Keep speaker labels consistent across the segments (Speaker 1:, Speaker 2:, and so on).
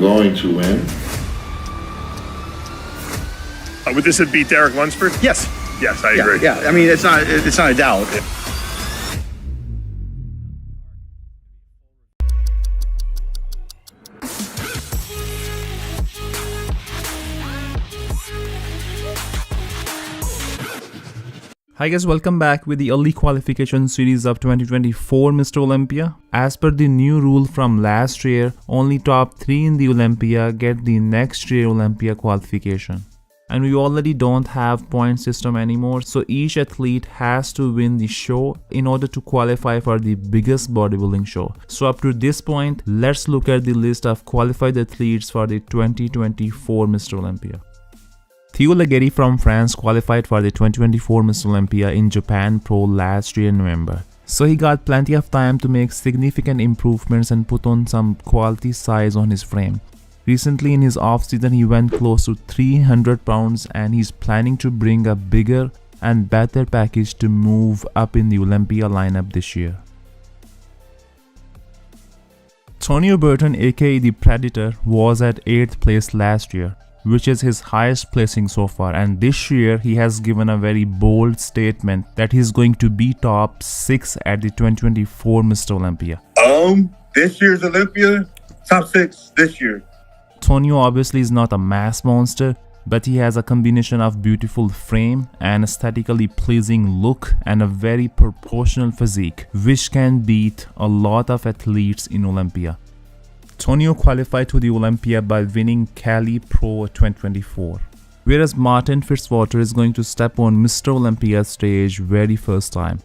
Speaker 1: going to win.
Speaker 2: Would this have beat Derek Lunsford?
Speaker 3: Yes.
Speaker 2: Yes, I agree.
Speaker 3: Yeah. I mean, it's not a doubt.
Speaker 4: Hi guys, welcome back with the early qualification series of 2024 Mr. Olympia. As per the new rule from last year, only top 3 in the Olympia get the next year Olympia qualification. And we already don't have point system anymore, so each athlete has to win the show in order to qualify for the biggest bodybuilding show. So up to this point, let's look at the list of qualified athletes for the 2024 Mr. Olympia. Theo Leggeri from France qualified for the 2024 Mr. Olympia in Japan Pro last year in November. So he got plenty of time to make significant improvements and put on some quality size on his frame. Recently in his off-season he went close to 300 pounds and he's planning to bring a bigger and better package to move up in the Olympia lineup this year. Tonio Burton aka the Predator was at 8th place last year, which is his highest placing so far, and this year he has given a very bold statement that he's going to be top 6 at the 2024 Mr. Olympia.
Speaker 5: This year's Olympia, top 6 this year.
Speaker 4: Tonio obviously is not a mass monster, but he has a combination of beautiful frame and aesthetically pleasing look and a very proportional physique, which can beat a lot of athletes in Olympia. Tonio qualified to the Olympia by winning Cali Pro 2024, whereas Martin Fitzwater is going to step on Mr. Olympia stage very first time.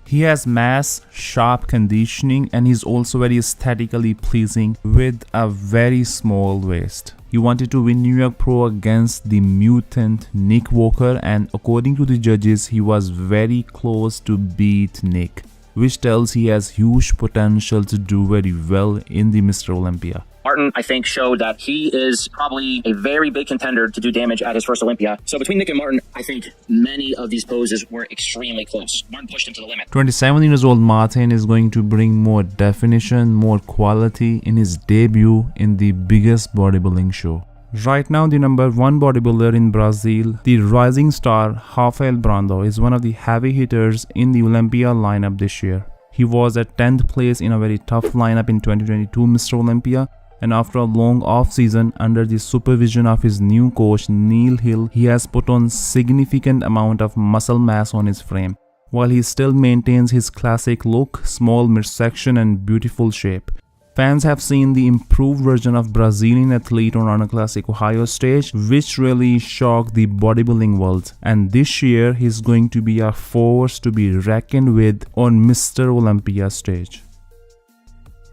Speaker 4: He has mass, sharp conditioning and he's also very aesthetically pleasing with a very small waist. He wanted to win New York Pro against the mutant Nick Walker, and according to the judges he was very close to beat Nick, which tells he has huge potential to do very well in the Mr. Olympia.
Speaker 6: Martin, I think, showed that he is probably a very big contender to do damage at his first Olympia. So between Nick and Martin, I think many of these poses were extremely close. Martin pushed him to the limit.
Speaker 4: 27 years old Martin is going to bring more definition, more quality in his debut in the biggest bodybuilding show. Right now, the number 1 bodybuilder in Brazil, the rising star Rafael Brando, is one of the heavy hitters in the Olympia lineup this year. He was at 10th place in a very tough lineup in 2022 Mr. Olympia, and after a long off-season under the supervision of his new coach Neil Hill, he has put on significant amount of muscle mass on his frame, while he still maintains his classic look, small midsection and beautiful shape. Fans have seen the improved version of Brazilian athlete on Honor Classic Ohio stage, which really shocked the bodybuilding world, and this year he's going to be a force to be reckoned with on Mr. Olympia stage.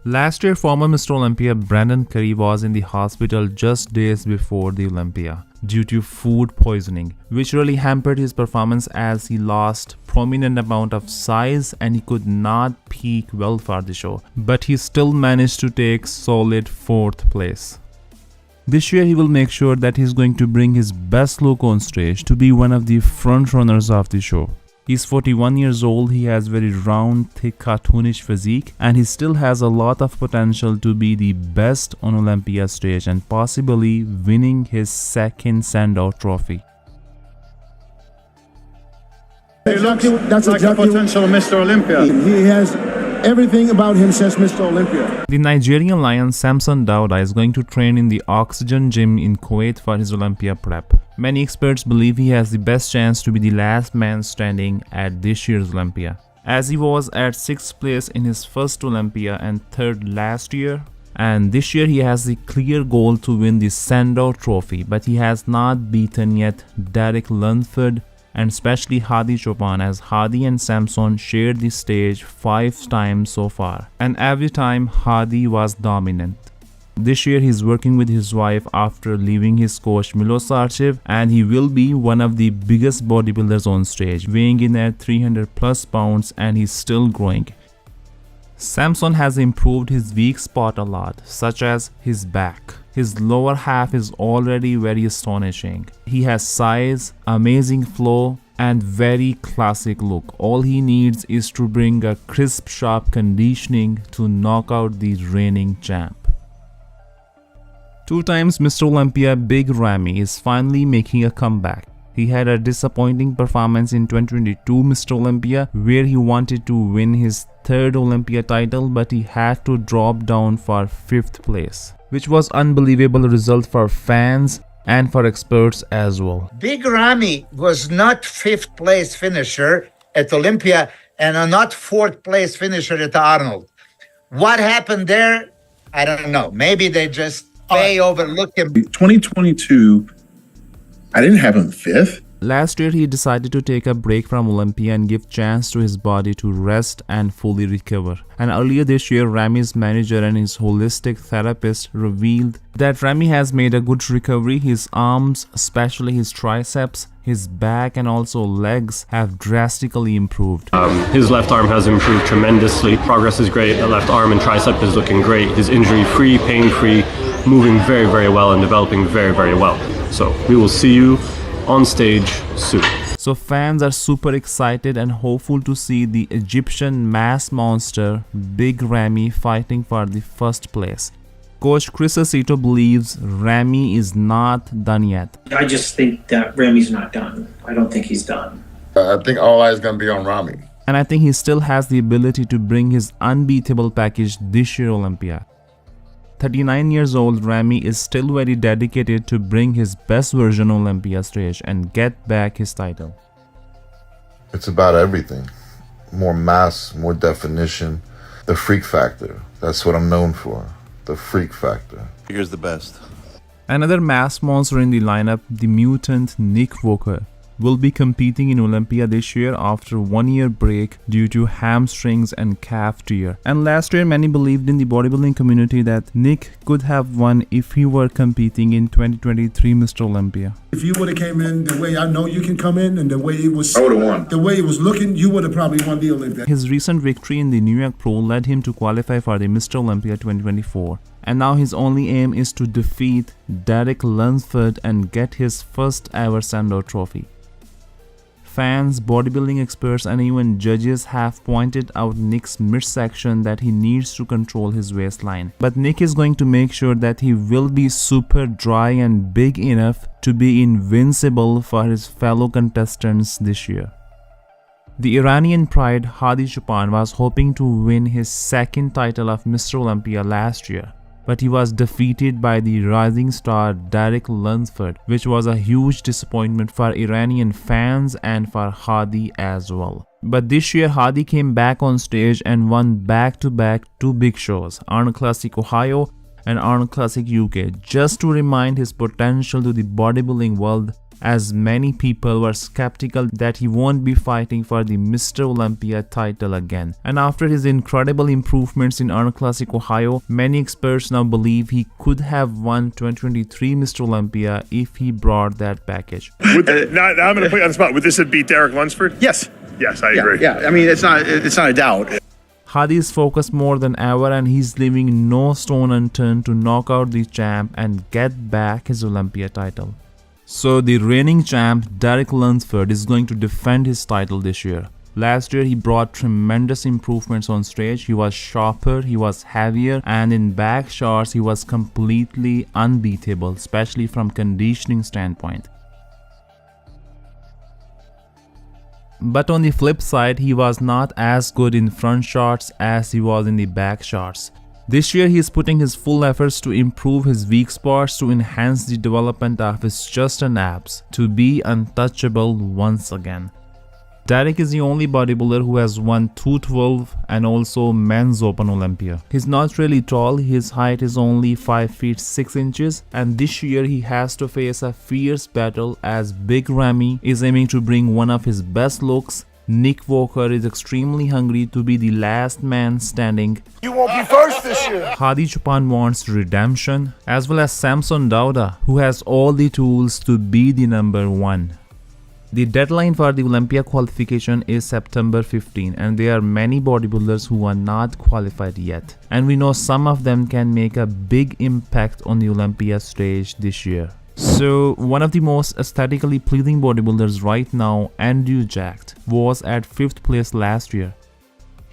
Speaker 4: Last year, former Mr. Olympia Brandon Curry was in the hospital just days before the Olympia due to food poisoning, which really hampered his performance as he lost prominent amount of size and he could not peak well for the show, but he still managed to take solid 4th place. This year he will make sure that he's going to bring his best look on stage to be one of the front runners of the show. He's 41 years old, he has very round, thick, cartoonish physique, and he still has a lot of potential to be the best on Olympia stage and possibly winning his 2nd Sandow trophy.
Speaker 3: That's exactly potential of Mr. Olympia.
Speaker 7: He has everything about him says Mr. Olympia.
Speaker 4: The Nigerian lion Samson Dauda is going to train in the Oxygen gym in Kuwait for his Olympia prep. Many experts believe he has the best chance to be the last man standing at this year's Olympia, as he was at 6th place in his first Olympia and 3rd last year. And this year he has the clear goal to win the Sandow trophy, but he has not beaten yet Derek Lunsford and especially Hadi Chopin, as Hadi and Samson shared the stage 5 times so far, and every time Hadi was dominant. This year he's working with his wife after leaving his coach Milos Sarcev, and he will be one of the biggest bodybuilders on stage, weighing in at 300 plus pounds, and he's still growing. Samson has improved his weak spot a lot, such as his back. His lower half is already very astonishing. He has size, amazing flow, and very classic look. All he needs is to bring a crisp, sharp conditioning to knock out the reigning champ. Two times Mr. Olympia Big Ramy is finally making a comeback. He had a disappointing performance in 2022 Mr. Olympia where he wanted to win his third Olympia title, but he had to drop down for 5th place, which was unbelievable result for fans and for experts as well.
Speaker 1: Big Ramy was not 5th place finisher at Olympia and not 4th place finisher at Arnold. What happened there? I don't know. Maybe they just overlooked him.
Speaker 8: 2022, I didn't have him 5th.
Speaker 4: Last year, he decided to take a break from Olympia and give chance to his body to rest and fully recover. And earlier this year, Ramy's manager and his holistic therapist revealed that Ramy has made a good recovery. His arms, especially his triceps, his back and also legs have drastically improved.
Speaker 9: His left arm has improved tremendously. Progress is great. The left arm and tricep is looking great. He's injury-free, pain-free, moving very, very well and developing very, very well. So we will see you on stage soon.
Speaker 4: So fans are super excited and hopeful to see the Egyptian mass monster Big Ramy fighting for the 1st place. Coach Chris Aceto believes Ramy is not done yet.
Speaker 10: I just think that Ramy's not done. I don't think he's done.
Speaker 11: I think all eyes going to be on Ramy.
Speaker 4: And I think he still has the ability to bring his unbeatable package this year Olympia. 39 years old, Ramy is still very dedicated to bring his best version on Olympia stage and get back his title.
Speaker 11: It's about everything. More mass, more definition, the freak factor. That's what I'm known for, the freak factor.
Speaker 12: Here's the best.
Speaker 4: Another mass monster in the lineup, the mutant Nick Walker, will be competing in Olympia this year after 1-year break due to hamstrings and calf tear. And last year many believed in the bodybuilding community that Nick could have won if he were competing in 2023 Mr. Olympia.
Speaker 7: If you would have came in the way I know you can come in and the way it was,
Speaker 11: I would have won.
Speaker 7: The way it was looking, you would have probably won the Olympia.
Speaker 4: His recent victory in the New York Pro led him to qualify for the Mr. Olympia 2024. And now his only aim is to defeat Derek Lunsford and get his first ever Sandow trophy. Fans, bodybuilding experts and even judges have pointed out Nick's midsection that he needs to control his waistline. But Nick is going to make sure that he will be super dry and big enough to be invincible for his fellow contestants this year. The Iranian pride Hadi Choopan was hoping to win his 2nd title of Mr. Olympia last year, but he was defeated by the rising star Derek Lunsford, which was a huge disappointment for Iranian fans and for Hadi as well. But this year Hadi came back on stage and won back-to-back 2 big shows, Arnold Classic Ohio and Arnold Classic UK, just to remind his potential to the bodybuilding world, as many people were skeptical that he won't be fighting for the Mr. Olympia title again. And after his incredible improvements in Arnold Classic Ohio, many experts now believe he could have won 2023 Mr. Olympia if he brought that package.
Speaker 2: Now I'm going to put you on the spot. Would this have beat Derek Lunsford?
Speaker 3: Yes.
Speaker 2: Yes, I agree.
Speaker 3: Yeah, I mean, it's not a doubt.
Speaker 4: Hadi is focused more than ever and he's leaving no stone unturned to knock out the champ and get back his Olympia title. So the reigning champ Derek Lunsford is going to defend his title this year. Last year he brought tremendous improvements on stage. He was sharper, he was heavier, and in back shots he was completely unbeatable, especially from conditioning standpoint. But on the flip side, he was not as good in front shots as he was in the back shots. This year he is putting his full efforts to improve his weak spots to enhance the development of his chest and abs to be untouchable once again. Derek is the only bodybuilder who has won 212 and also Men's Open Olympia. He's not really tall, his height is only 5 feet 6 inches, and this year he has to face a fierce battle as Big Ramy is aiming to bring one of his best looks. Nick Walker is extremely hungry to be the last man standing.
Speaker 11: You won't be first this year.
Speaker 4: Hadi Choopan wants redemption, as well as Samson Dauda, who has all the tools to be the number 1. The deadline for the Olympia qualification is September 15, and there are many bodybuilders who are not qualified yet. And we know some of them can make a big impact on the Olympia stage this year. So one of the most aesthetically pleasing bodybuilders right now, Andrew Jacked, was at 5th place last year.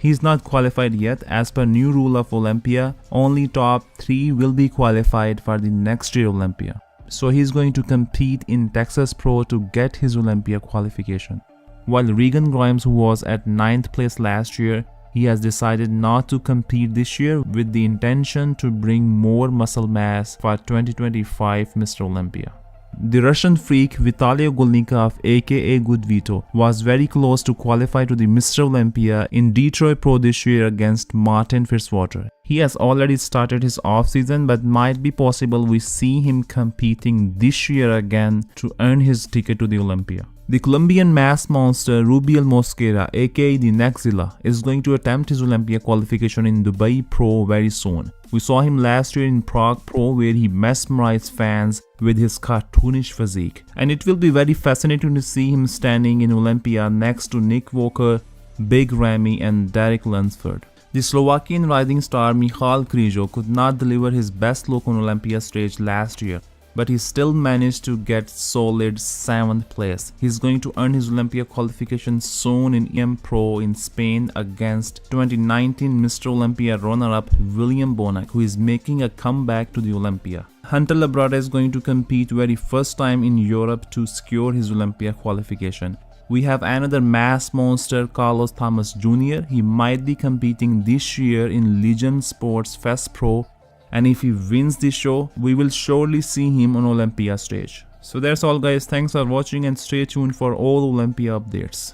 Speaker 4: He's not qualified yet. As per new rule of Olympia, only top 3 will be qualified for the next year Olympia. So he's going to compete in Texas Pro to get his Olympia qualification. While Regan Grimes, who was at 9th place last year, he has decided not to compete this year with the intention to bring more muscle mass for 2025 Mr. Olympia. The Russian freak Vitaly Ogolnikov aka Good Vito was very close to qualify to the Mr. Olympia in Detroit Pro this year against Martin Fitzwater. He has already started his off-season, but might be possible we see him competing this year again to earn his ticket to the Olympia. The Colombian mass monster Rubiel Mosquera aka the Nexzilla is going to attempt his Olympia qualification in Dubai Pro very soon. We saw him last year in Prague Pro where he mesmerized fans with his cartoonish physique. And it will be very fascinating to see him standing in Olympia next to Nick Walker, Big Ramy and Derek Lunsford. The Slovakian rising star Michal Krizo could not deliver his best look on Olympia stage last year, but he still managed to get solid 7th place. He's going to earn his Olympia qualification soon in EM Pro in Spain against 2019 Mr. Olympia runner-up William Bonac, who is making a comeback to the Olympia. Hunter Labrada is going to compete very first time in Europe to secure his Olympia qualification. We have another mass monster, Carlos Thomas Jr. He might be competing this year in Legend Sports Fest Pro, and if he wins this show, we will surely see him on Olympia stage. So that's all guys, thanks for watching and stay tuned for all Olympia updates.